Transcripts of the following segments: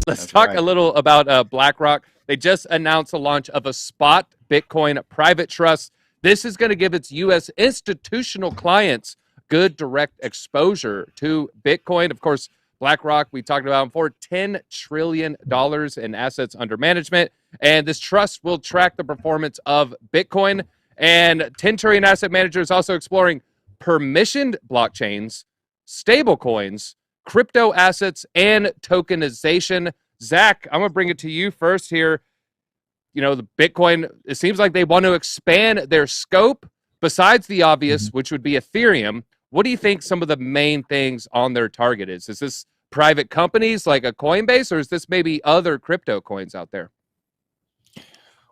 Let's talk a little about BlackRock. They just announced the launch of a spot Bitcoin private trust. This is going to give its U.S. institutional clients good direct exposure to Bitcoin. Of course, BlackRock, we talked about before, $10 trillion in assets under management. And this trust will track the performance of Bitcoin. And 10 trillion asset managers also exploring permissioned blockchains, stable coins, crypto assets, and tokenization. Zach, I'm going to bring it to you first here. You know, the Bitcoin, it seems like they want to expand their scope besides the obvious, which would be Ethereum. What do you think some of the main things on their target is? Is this private companies like a Coinbase, or is this maybe other crypto coins out there?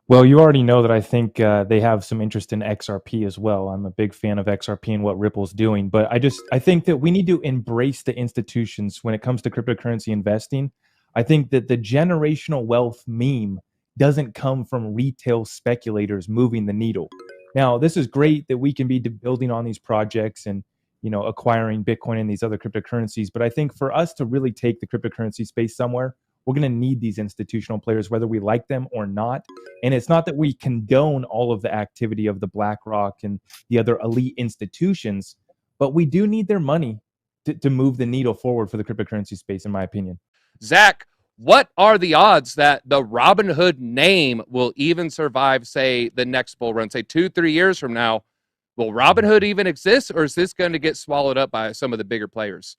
Well, you already know that I think they have some interest in XRP as well. I'm a big fan of XRP and what Ripple's doing, but I think that we need to embrace the institutions when it comes to cryptocurrency investing. I think that the generational wealth meme doesn't come from retail speculators moving the needle. Now, this is great that we can be building on these projects and, you know, acquiring Bitcoin and these other cryptocurrencies, but I think for us to really take the cryptocurrency space somewhere, we're going to need these institutional players, whether we like them or not. And it's not that we condone all of the activity of the BlackRock and the other elite institutions, but we do need their money to move the needle forward for the cryptocurrency space, in my opinion. Zach, what are the odds that the Robinhood name will even survive, say, the next bull run, say 2-3 years from now? Will Robinhood even exist, or is this going to get swallowed up by some of the bigger players?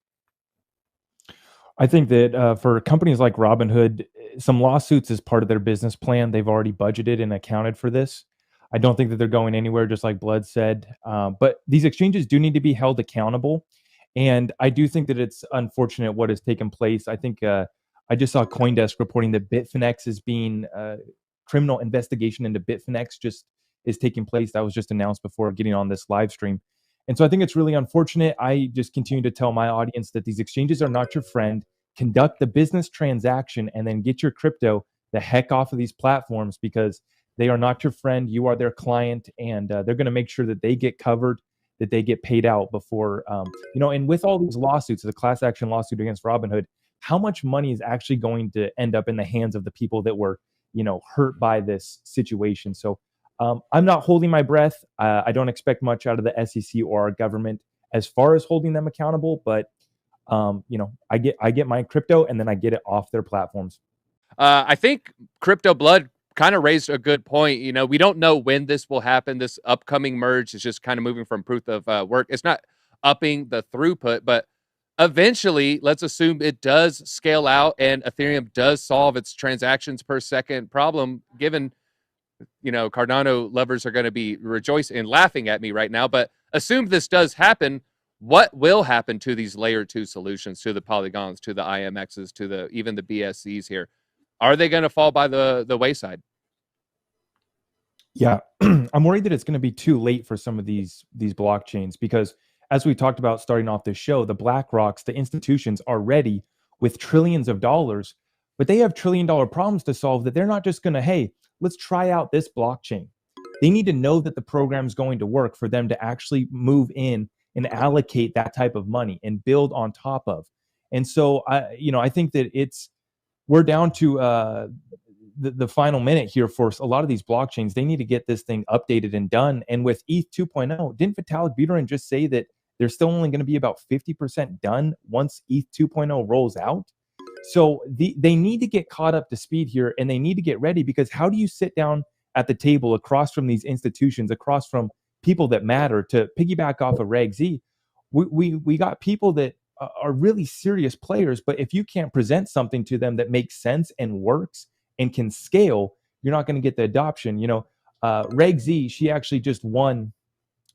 I think that for companies like Robinhood, some lawsuits is part of their business plan. They've already budgeted and accounted for this. I don't think that they're going anywhere, just like Blood said. But these exchanges do need to be held accountable. And I do think that it's unfortunate what has taken place. I think I just saw CoinDesk reporting that Bitfinex is being criminal investigation into Bitfinex just is taking place. That was just announced before getting on this live stream. And so I think it's really unfortunate. I just continue to tell my audience that these exchanges are not your friend. Conduct the business transaction and then get your crypto the heck off of these platforms, because they are not your friend. You are their client, and they're going to make sure that they get covered, that they get paid out before, and with all these lawsuits, the class action lawsuit against Robinhood, how much money is actually going to end up in the hands of the people that were, hurt by this situation? So I'm not holding my breath. I don't expect much out of the SEC or our government as far as holding them accountable, but I get my crypto and then I get it off their platforms. I think Crypto Blood kind of raised a good point. We don't know when this will happen. This upcoming merge is just kind of moving from proof of work. It's not upping the throughput, but eventually, let's assume it does scale out and Ethereum does solve its transactions per second problem, given Cardano lovers are going to be rejoicing and laughing at me right now, but assume this does happen. What will happen to these layer 2 solutions, to the Polygons, to the IMXs, to even the BSCs here? Are they going to fall by the wayside? Yeah, I'm worried that it's going to be too late for some of these blockchains, because as we talked about starting off this show, the BlackRocks, the institutions are ready with trillions of dollars, but they have $1 trillion problems to solve that they're not just going to, hey, let's try out this blockchain. They need to know that the program is going to work for them to actually move in and allocate that type of money and build on top of. And so, I think that we're down to the final minute here for a lot of these blockchains. They need to get this thing updated and done. And with ETH 2.0, didn't Vitalik Buterin just say that they're still only going to be about 50% done once ETH 2.0 rolls out? So they need to get caught up to speed here, and they need to get ready, because how do you sit down at the table across from these institutions, across from people that matter? To piggyback off of Reg Z, we got people that are really serious players, but if you can't present something to them that makes sense and works and can scale, you're not going to get the adoption. Reg Z, she actually just won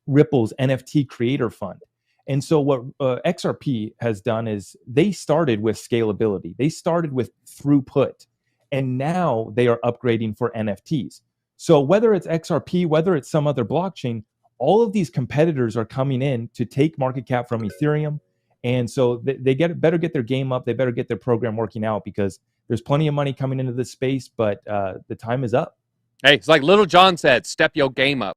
Ripple's NFT Creator Fund. And so what XRP has done is they started with scalability. They started with throughput, and now they are upgrading for NFTs. So whether it's XRP, whether it's some other blockchain, all of these competitors are coming in to take market cap from Ethereum. And so they better get their game up. They better get their program working out, because there's plenty of money coming into this space, but the time is up. Hey, it's like Little John said, step your game up.